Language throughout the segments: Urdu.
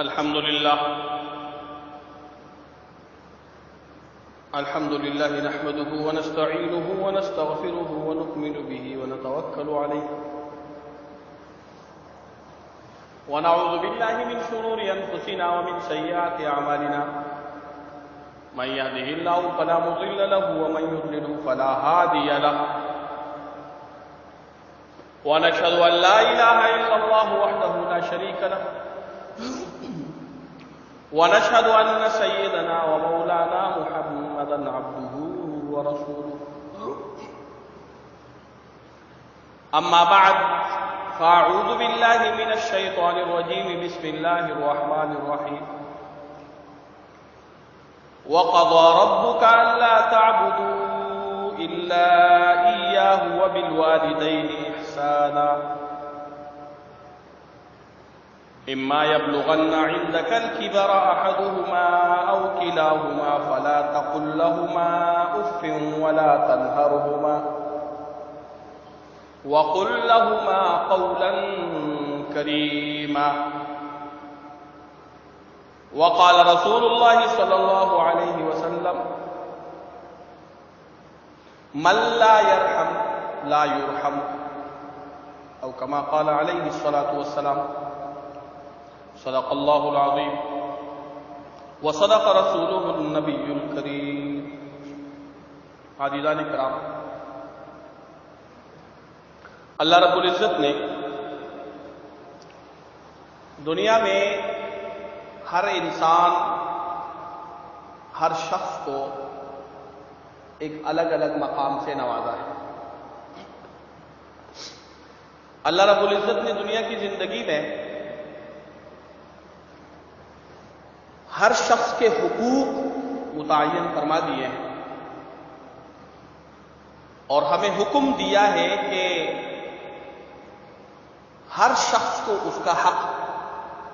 الحمد لله نحمده ونستعينه ونستغفره ونؤمن به ونتوكل عليه ونعوذ بالله من شرور أنفسنا ومن سيئات أعمالنا من يهده الله فلا مضل له ومن يضلل فلا هادي له ونشهد أن لا إله إلا الله وحده لا شريك له ونشهد أن سيدنا ومولانا محمدا عبده ورسوله أما بعد فأعوذ بالله من الشيطان الرجيم بسم الله الرحمن الرحيم وقضى ربك ألا تعبدوا إلا إياه وبالوالدين إحسانا إما يبلغن عندك الكبر أحدهما أو كلاهما فلا تقل لهما أف ولا تنهرهما وقل لهما قولا كريما وقال رسول الله صلى الله عليه وسلم من لا يرحم لا يرحم أو كما قال عليه الصلاة والسلام صدق الله العظيم وصدق رسوله النبي الكريم. عزیزان کرام، اللہ رب العزت نے دنیا میں ہر انسان، ہر شخص کو ایک الگ الگ مقام سے نوازا ہے. اللہ رب العزت نے دنیا کی زندگی میں ہر شخص کے حقوق متعین فرما دیے ہیں اور ہمیں حکم دیا ہے کہ ہر شخص کو اس کا حق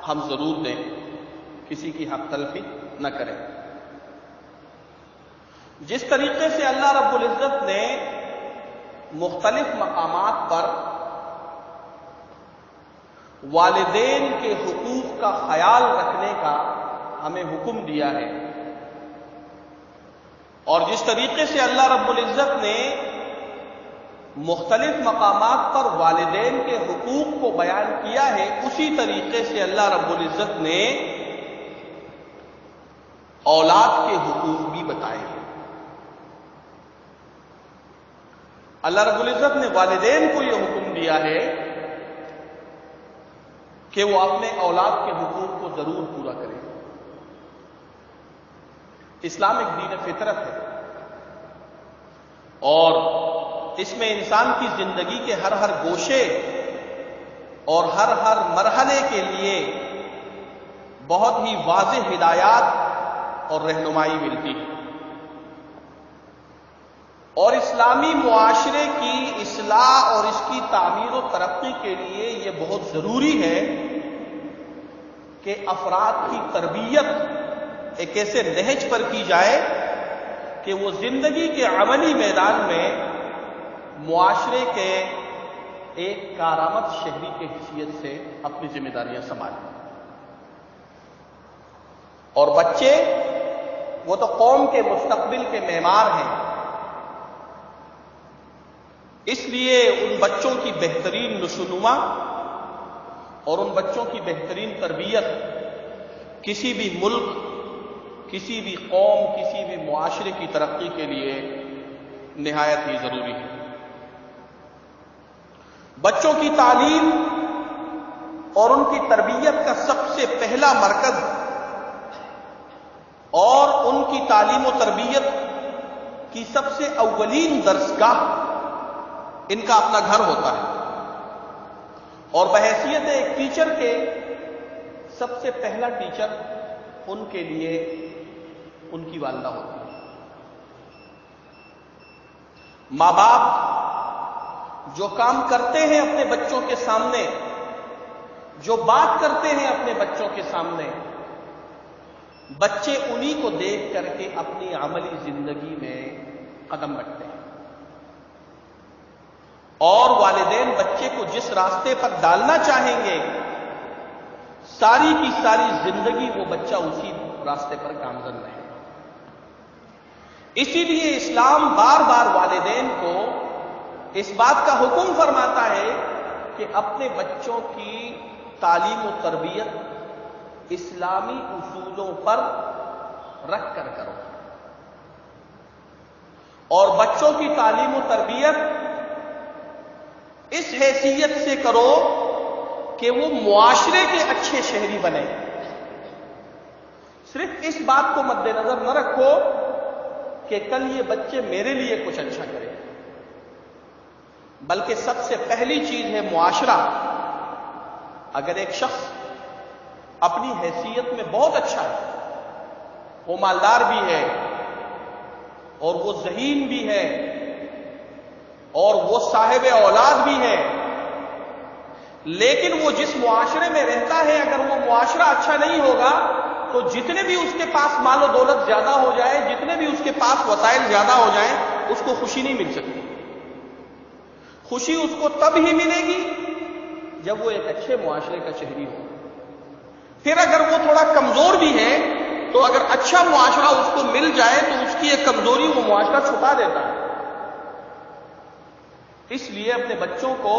ہم ضرور دیں، کسی کی حق تلفی نہ کریں. جس طریقے سے اللہ رب العزت نے مختلف مقامات پر والدین کے حقوق کا خیال رکھنے کا ہمیں حکم دیا ہے، اور جس طریقے سے اللہ رب العزت نے مختلف مقامات پر والدین کے حقوق کو بیان کیا ہے، اسی طریقے سے اللہ رب العزت نے اولاد کے حقوق بھی بتائے ہیں. اللہ رب العزت نے والدین کو یہ حکم دیا ہے کہ وہ اپنے اولاد کے حقوق کو ضرور پورا کریں. اسلام ایک دین فطرت ہے اور اس میں انسان کی زندگی کے ہر ہر گوشے اور ہر ہر مرحلے کے لیے بہت ہی واضح ہدایات اور رہنمائی ملتی ہے، اور اسلامی معاشرے کی اصلاح اور اس کی تعمیر و ترقی کے لیے یہ بہت ضروری ہے کہ افراد کی تربیت ایک ایسے نہج پر کی جائے کہ وہ زندگی کے عملی میدان میں معاشرے کے ایک کارآمد شہری کی حیثیت سے اپنی ذمہ داریاں سنبھالیں. اور بچے وہ تو قوم کے مستقبل کے معمار ہیں، اس لیے ان بچوں کی بہترین نشوونما اور ان بچوں کی بہترین تربیت کسی بھی ملک، کسی بھی قوم، کسی بھی معاشرے کی ترقی کے لیے نہایت ہی ضروری ہے. بچوں کی تعلیم اور ان کی تربیت کا سب سے پہلا مرکز اور ان کی تعلیم و تربیت کی سب سے اولین درسگاہ ان کا اپنا گھر ہوتا ہے، اور بحیثیت ایک ٹیچر کے سب سے پہلا ٹیچر ان کے لیے ان کی والدہ ہوتی ہے. ماں باپ جو کام کرتے ہیں اپنے بچوں کے سامنے، جو بات کرتے ہیں اپنے بچوں کے سامنے، بچے انہی کو دیکھ کر کے اپنی عملی زندگی میں قدم رکھتے ہیں، اور والدین بچے کو جس راستے پر ڈالنا چاہیں گے ساری کی ساری زندگی وہ بچہ اسی راستے پر گامزن رہے. اسی لیے اسلام بار بار والدین کو اس بات کا حکم فرماتا ہے کہ اپنے بچوں کی تعلیم و تربیت اسلامی اصولوں پر رکھ کر کرو، اور بچوں کی تعلیم و تربیت اس حیثیت سے کرو کہ وہ معاشرے کے اچھے شہری بنے. صرف اس بات کو مد نظر نہ رکھو کہ کل یہ بچے میرے لیے کچھ اچھا کریں، بلکہ سب سے پہلی چیز ہے معاشرہ. اگر ایک شخص اپنی حیثیت میں بہت اچھا ہے، وہ مالدار بھی ہے اور وہ ذہین بھی ہے اور وہ صاحب اولاد بھی ہے، لیکن وہ جس معاشرے میں رہتا ہے اگر وہ معاشرہ اچھا نہیں ہوگا تو جتنے بھی اس کے پاس مال و دولت زیادہ ہو جائے، جتنے بھی اس کے پاس وسائل زیادہ ہو جائیں، اس کو خوشی نہیں مل سکتی. خوشی اس کو تب ہی ملے گی جب وہ ایک اچھے معاشرے کا شہری ہو. پھر اگر وہ تھوڑا کمزور بھی ہے تو اگر اچھا معاشرہ اس کو مل جائے تو اس کی ایک کمزوری وہ معاشرہ چھپا دیتا ہے. اس لیے اپنے بچوں کو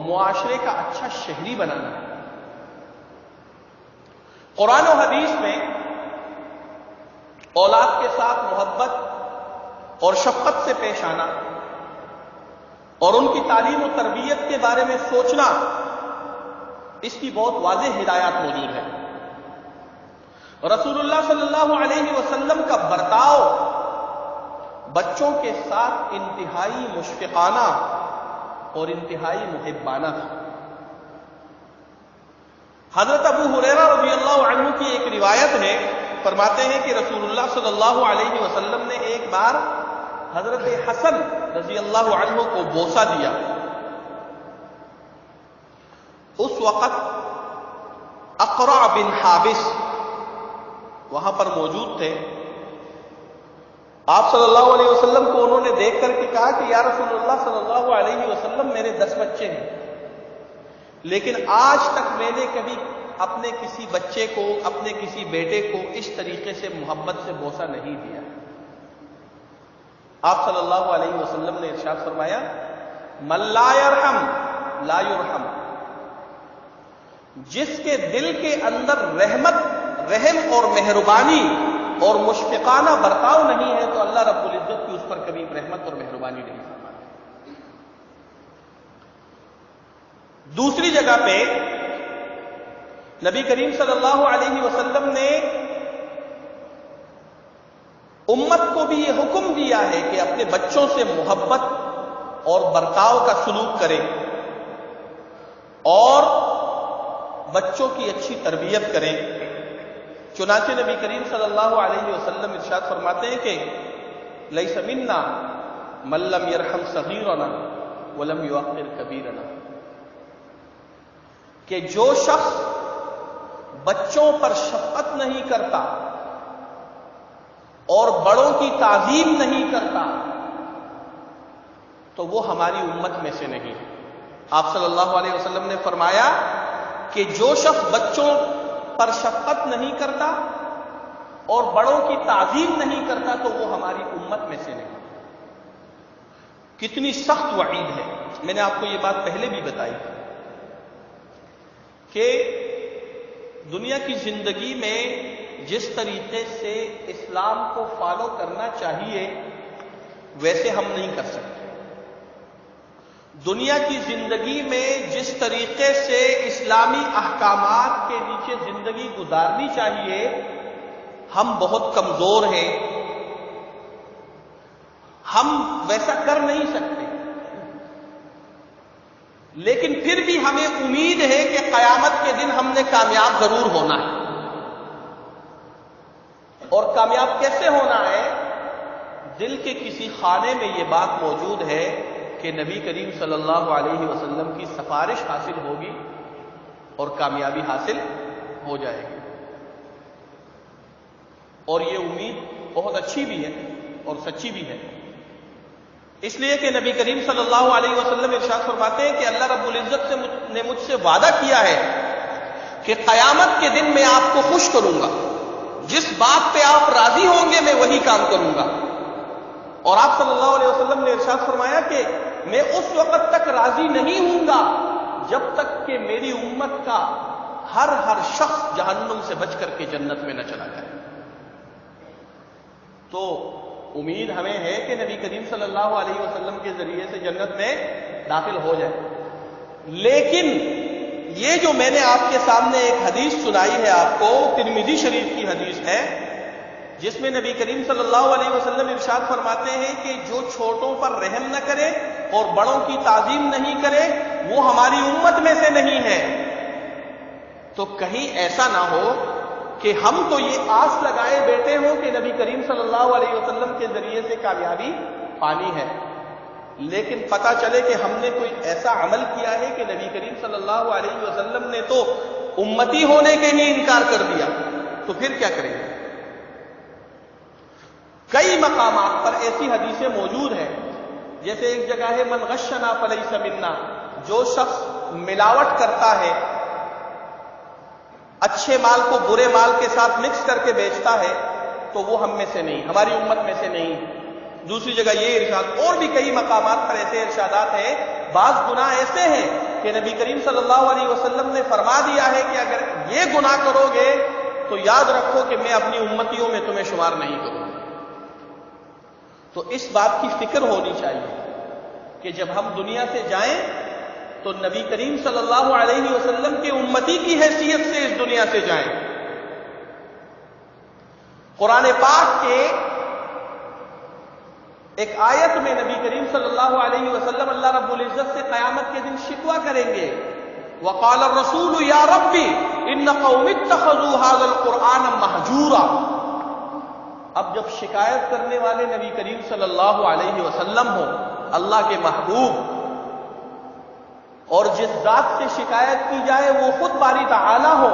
معاشرے کا اچھا شہری بنانا ہے. قرآن و حدیث میں اولاد کے ساتھ محبت اور شفقت سے پیش آنا اور ان کی تعلیم و تربیت کے بارے میں سوچنا، اس کی بہت واضح ہدایات موجود ہیں. رسول اللہ صلی اللہ علیہ وسلم کا برتاؤ بچوں کے ساتھ انتہائی مشفقانہ اور انتہائی محبانہ تھا. حضرت ابو ہریرہ رضی اللہ عنہ کی ایک روایت ہے، فرماتے ہیں کہ رسول اللہ صلی اللہ علیہ وسلم نے ایک بار حضرت حسن رضی اللہ عنہ کو بوسہ دیا. اس وقت اقرع بن حابس وہاں پر موجود تھے. آپ صلی اللہ علیہ وسلم کو انہوں نے دیکھ کر کے کہا کہ یا رسول اللہ صلی اللہ علیہ وسلم، میرے 10 بچے ہیں، لیکن آج تک میں نے کبھی اپنے کسی بچے کو، اپنے کسی بیٹے کو اس طریقے سے محبت سے بوسہ نہیں دیا. آپ صلی اللہ علیہ وسلم نے ارشاد فرمایا، من لا یرحم لا یرحم. جس کے دل کے اندر رحمت، رحم اور مہربانی اور مشفقانہ برتاؤ نہیں ہے تو اللہ رب العزت کی اس پر کبھی رحمت اور مہربانی نہیں فرماتی. دوسری جگہ پہ نبی کریم صلی اللہ علیہ وسلم نے امت کو بھی یہ حکم دیا ہے کہ اپنے بچوں سے محبت اور برتاؤ کا سلوک کرے اور بچوں کی اچھی تربیت کریں. چنانچہ نبی کریم صلی اللہ علیہ وسلم ارشاد فرماتے ہیں کہ لیس منا من لم یرحم صغیرنا ولم یوقر کبیرنا، کہ جو شخص بچوں پر شفقت نہیں کرتا اور بڑوں کی تعظیم نہیں کرتا تو وہ ہماری امت میں سے نہیں. آپ صلی اللہ علیہ وسلم نے فرمایا کہ جو شخص بچوں پر شفقت نہیں کرتا اور بڑوں کی تعظیم نہیں کرتا تو وہ ہماری امت میں سے نہیں. کتنی سخت وعید ہے. میں نے آپ کو یہ بات پہلے بھی بتائی کہ دنیا کی زندگی میں جس طریقے سے اسلام کو فالو کرنا چاہیے ویسے ہم نہیں کر سکتے. دنیا کی زندگی میں جس طریقے سے اسلامی احکامات کے نیچے زندگی گزارنی چاہیے ہم بہت کمزور ہیں، ہم ویسا کر نہیں سکتے. لیکن پھر بھی ہمیں امید ہے کہ قیامت کے دن ہم نے کامیاب ضرور ہونا ہے. اور کامیاب کیسے ہونا ہے؟ دل کے کسی خانے میں یہ بات موجود ہے کہ نبی کریم صلی اللہ علیہ وسلم کی سفارش حاصل ہوگی اور کامیابی حاصل ہو جائے گی. اور یہ امید بہت اچھی بھی ہے اور سچی بھی ہے، اس لیے کہ نبی کریم صلی اللہ علیہ وسلم ارشاد فرماتے ہیں کہ اللہ رب العزت نے مجھ سے وعدہ کیا ہے کہ قیامت کے دن میں آپ کو خوش کروں گا، جس بات پہ آپ راضی ہوں گے میں وہی کام کروں گا۔ اور آپ صلی اللہ علیہ وسلم نے ارشاد فرمایا کہ میں اس وقت تک راضی نہیں ہوں گا جب تک کہ میری امت کا ہر شخص جہنم سے بچ کر کے جنت میں نہ چلا جائے۔ تو امید ہمیں ہے کہ نبی کریم صلی اللہ علیہ وسلم کے ذریعے سے جنت میں داخل ہو جائے، لیکن یہ جو میں نے آپ کے سامنے ایک حدیث سنائی ہے آپ کو، ترمذی شریف کی حدیث ہے، جس میں نبی کریم صلی اللہ علیہ وسلم ارشاد فرماتے ہیں کہ جو چھوٹوں پر رحم نہ کرے اور بڑوں کی تعظیم نہیں کرے وہ ہماری امت میں سے نہیں ہے۔ تو کہیں ایسا نہ ہو کہ ہم تو یہ آس لگائے بیٹھے ہوں کہ نبی کریم صلی اللہ علیہ وسلم کے ذریعے سے کامیابی پانی ہے، لیکن پتہ چلے کہ ہم نے کوئی ایسا عمل کیا ہے کہ نبی کریم صلی اللہ علیہ وسلم نے تو امتی ہونے کے ہی انکار کر دیا، تو پھر کیا کریں گے؟ کئی مقامات پر ایسی حدیثیں موجود ہیں، جیسے ایک جگہ ہے من غشنا فلیس منا، جو شخص ملاوٹ کرتا ہے، اچھے مال کو برے مال کے ساتھ مکس کر کے بیچتا ہے، تو وہ ہم میں سے نہیں، ہماری امت میں سے نہیں۔ دوسری جگہ یہ ارشاد، اور بھی کئی مقامات پر ایسے ارشادات ہیں۔ بعض گناہ ایسے ہیں کہ نبی کریم صلی اللہ علیہ وسلم نے فرما دیا ہے کہ اگر یہ گناہ کرو گے تو یاد رکھو کہ میں اپنی امتیوں میں تمہیں شمار نہیں کروں۔ تو اس بات کی فکر ہونی چاہیے کہ جب ہم دنیا سے جائیں تو نبی کریم صلی اللہ علیہ وسلم کے امتی کی حیثیت سے اس دنیا سے جائیں۔ قرآن پاک کے ایک آیت میں نبی کریم صلی اللہ علیہ وسلم اللہ رب العزت سے قیامت کے دن شکوہ کریں گے، وقال الرسول یا ربی ان قوم اتخذوا هذا القرآن مہجورا۔ اب جب شکایت کرنے والے نبی کریم صلی اللہ علیہ وسلم ہو، اللہ کے محبوب، اور جس ذات سے شکایت کی جائے وہ خود باری تعالی ہو،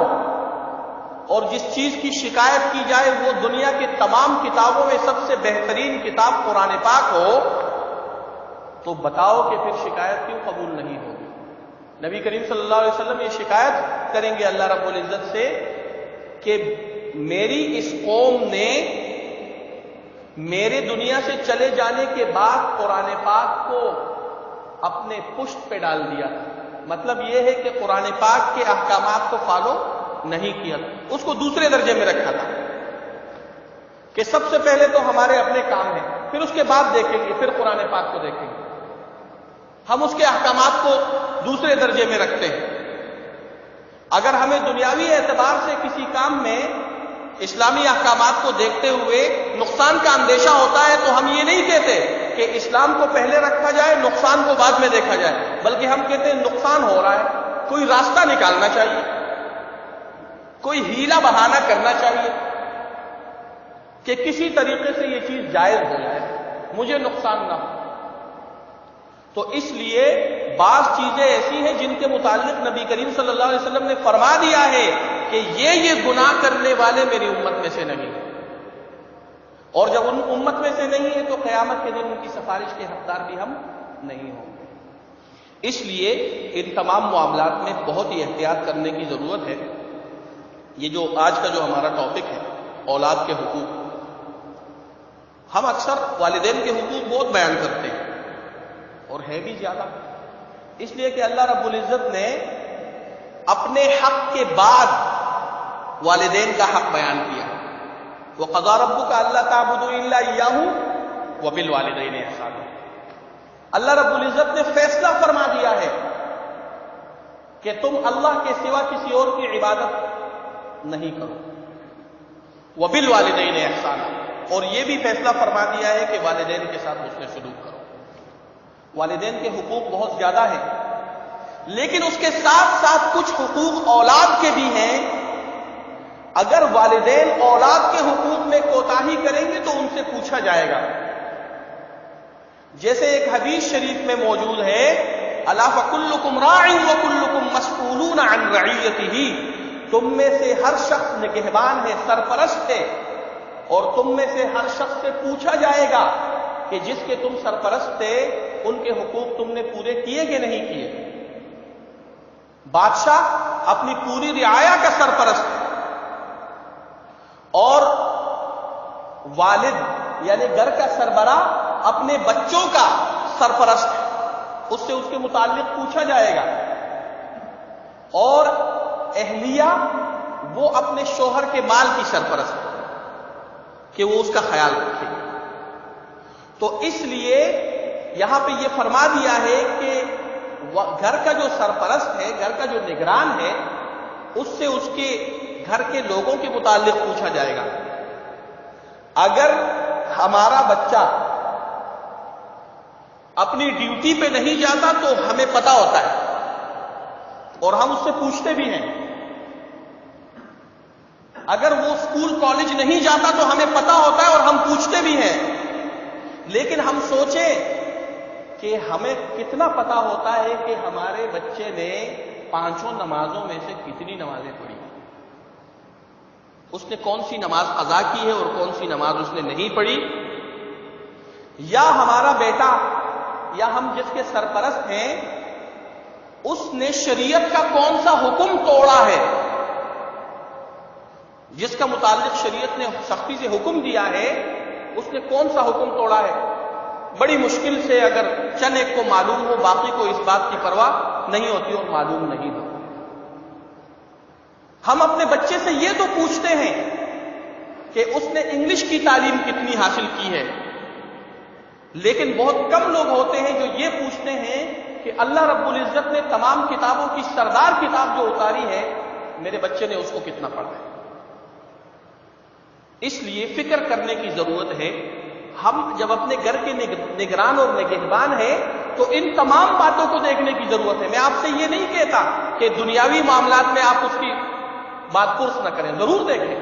اور جس چیز کی شکایت کی جائے وہ دنیا کے تمام کتابوں میں سب سے بہترین کتاب قرآن پاک ہو، تو بتاؤ کہ پھر شکایت کیوں قبول نہیں ہوگی؟ نبی کریم صلی اللہ علیہ وسلم یہ شکایت کریں گے اللہ رب العزت سے کہ میری اس قوم نے میرے دنیا سے چلے جانے کے بعد قرآن پاک کو اپنے پشت پہ ڈال دیا، مطلب یہ ہے کہ قرآن پاک کے احکامات کو فالو نہیں کیا، اس کو دوسرے درجے میں رکھا تھا کہ سب سے پہلے تو ہمارے اپنے کام ہیں، پھر اس کے بعد دیکھیں گے، پھر قرآن پاک کو دیکھیں گے۔ ہم اس کے احکامات کو دوسرے درجے میں رکھتے ہیں۔ اگر ہمیں دنیاوی اعتبار سے کسی کام میں اسلامی احکامات کو دیکھتے ہوئے نقصان کا اندیشہ ہوتا ہے تو ہم یہ نہیں کہتے کہ اسلام کو پہلے رکھا جائے، نقصان کو بعد میں دیکھا جائے، بلکہ ہم کہتے ہیں نقصان ہو رہا ہے، کوئی راستہ نکالنا چاہیے، کوئی ہیلا بہانہ کرنا چاہیے کہ کسی طریقے سے یہ چیز جائز ہو جائے، مجھے نقصان نہ ہو۔ تو اس لیے بعض چیزیں ایسی ہیں جن کے متعلق نبی کریم صلی اللہ علیہ وسلم نے فرما دیا ہے کہ یہ گناہ کرنے والے میری امت میں سے نہیں ہیں، اور جب ان امت میں سے نہیں ہے تو قیامت کے دن ان کی سفارش کے حقدار بھی ہم نہیں ہوں گے۔ اس لیے ان تمام معاملات میں بہت ہی احتیاط کرنے کی ضرورت ہے۔ یہ جو آج کا جو ہمارا ٹاپک ہے اولاد کے حقوق، ہم اکثر والدین کے حقوق بہت بیان کرتے ہیں اور ہے بھی زیادہ، اس لیے کہ اللہ رب العزت نے اپنے حق کے بعد والدین کا حق بیان کیا۔ وَقَضَىٰ رَبُّكَ أَلَّا تَعْبُدُوا إِلَّا إِيَّاهُ وَبِالْوَالِدَيْنِ إِحْسَانًا۔ اللہ رب العزت نے فیصلہ فرما دیا ہے کہ تم اللہ کے سوا کسی اور کی عبادت نہیں کرو، وَبِالْوَالِدَيْنِ إِحْسَانًا، اور یہ بھی فیصلہ فرما دیا ہے کہ والدین کے ساتھ حسن سلوک کرو۔ والدین کے حقوق بہت زیادہ ہیں، لیکن اس کے ساتھ ساتھ کچھ حقوق اولاد کے بھی ہیں۔ اگر والدین اولاد کے حقوق میں کوتاہی کریں گے تو ان سے پوچھا جائے گا، جیسے ایک حدیث شریف میں موجود ہے، الا فکلکم راع وکلکم مسئولون عن رعیتہ، تم میں سے ہر شخص نگہبان ہے، سرپرست ہے، اور تم میں سے ہر شخص سے پوچھا جائے گا کہ جس کے تم سرپرست تھے ان کے حقوق تم نے پورے کیے کہ نہیں کیے۔ بادشاہ اپنی پوری رعایا کا سرپرست ہے، اور والد یعنی گھر کا سربراہ اپنے بچوں کا سرپرست ہے، اس سے اس کے متعلق پوچھا جائے گا، اور اہلیہ وہ اپنے شوہر کے مال کی سرپرست ہے کہ وہ اس کا خیال رکھے۔ تو اس لیے یہاں پہ یہ فرما دیا ہے کہ گھر کا جو سرپرست ہے، گھر کا جو نگران ہے، اس سے اس کے گھر کے لوگوں کے متعلق پوچھا جائے گا۔ اگر ہمارا بچہ اپنی ڈیوٹی پہ نہیں جاتا تو ہمیں پتا ہوتا ہے اور ہم اس سے پوچھتے بھی ہیں، اگر وہ اسکول کالج نہیں جاتا تو ہمیں پتا ہوتا ہے اور ہم پوچھتے بھی ہیں، لیکن ہم سوچیں کہ ہمیں کتنا پتا ہوتا ہے کہ ہمارے بچے نے 5 نمازوں میں سے کتنی نمازیں پڑھی، اس نے کون سی نماز قضا کی ہے اور کون سی نماز اس نے نہیں پڑھی، یا ہمارا بیٹا یا ہم جس کے سرپرست ہیں اس نے شریعت کا کون سا حکم توڑا ہے، جس کا متعلق شریعت نے سختی سے حکم دیا ہے اس نے کون سا حکم توڑا ہے۔ بڑی مشکل سے اگر چند ایک کو معلوم ہو، باقی کو اس بات کی پرواہ نہیں ہوتی اور معلوم نہیں ہو۔ ہم اپنے بچے سے یہ تو پوچھتے ہیں کہ اس نے انگلش کی تعلیم کتنی حاصل کی ہے، لیکن بہت کم لوگ ہوتے ہیں جو یہ پوچھتے ہیں کہ اللہ رب العزت نے تمام کتابوں کی سردار کتاب جو اتاری ہے، میرے بچے نے اس کو کتنا پڑھا ہے۔ اس لیے فکر کرنے کی ضرورت ہے۔ ہم جب اپنے گھر کے نگران اور نگہبان ہیں تو ان تمام باتوں کو دیکھنے کی ضرورت ہے۔ میں آپ سے یہ نہیں کہتا کہ دنیاوی معاملات میں آپ اس کی بات پرس نہ کریں، ضرور دیکھیں،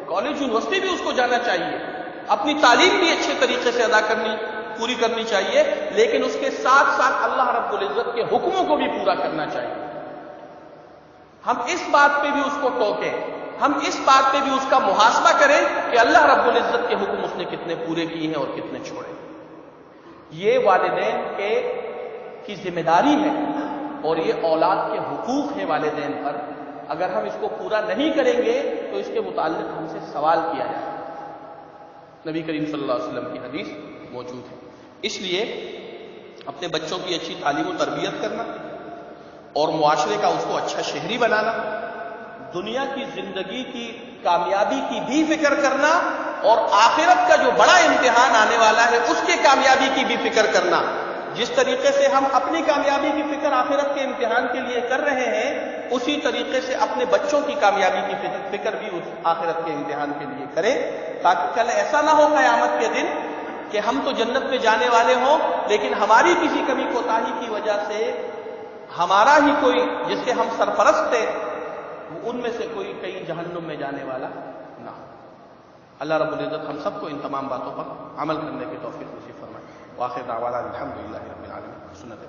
کالج یونیورسٹی بھی اس کو جانا چاہیے، اپنی تعلیم بھی اچھے طریقے سے پوری کرنی چاہیے، لیکن اس کے ساتھ ساتھ اللہ رب العزت کے حکموں کو بھی پورا کرنا چاہیے۔ ہم اس بات پہ بھی اس کو ٹوکیں، ہم اس بات پہ بھی اس کا محاسبہ کریں کہ اللہ رب العزت کے حکم اس نے کتنے پورے کیے ہیں اور کتنے چھوڑے۔ یہ والدین کی ذمہ داری ہے اور یہ اولاد کے حقوق ہیں والدین پر۔ اگر ہم اس کو پورا نہیں کریں گے تو اس کے متعلق ہم سے سوال کیا جائے گا۔ نبی کریم صلی اللہ علیہ وسلم کی حدیث موجود ہے۔ اس لیے اپنے بچوں کی اچھی تعلیم و تربیت کرنا اور معاشرے کا اس کو اچھا شہری بنانا، دنیا کی زندگی کی کامیابی کی بھی فکر کرنا اور آخرت کا جو بڑا امتحان آنے والا ہے اس کے کامیابی کی بھی فکر کرنا۔ جس طریقے سے ہم اپنی کامیابی کی فکر آخرت کے امتحان کے لیے کر رہے ہیں، اسی طریقے سے اپنے بچوں کی کامیابی کی فکر بھی اس آخرت کے امتحان کے لیے کریں، تاکہ کل ایسا نہ ہو قیامت کے دن کہ ہم تو جنت میں جانے والے ہوں، لیکن ہماری کسی کمی کوتاہی کی وجہ سے ہمارا ہی کوئی جس کے ہم سرپرست تھے ان میں سے کوئی کہیں جہنم میں جانے والا نہ ہو۔ اللہ رب العزت ہم سب کو ان تمام باتوں پر عمل کرنے کی توفیق نصیب فرمائے۔ وآخر دعوانا الحمدللہ رب العالمین۔ سنت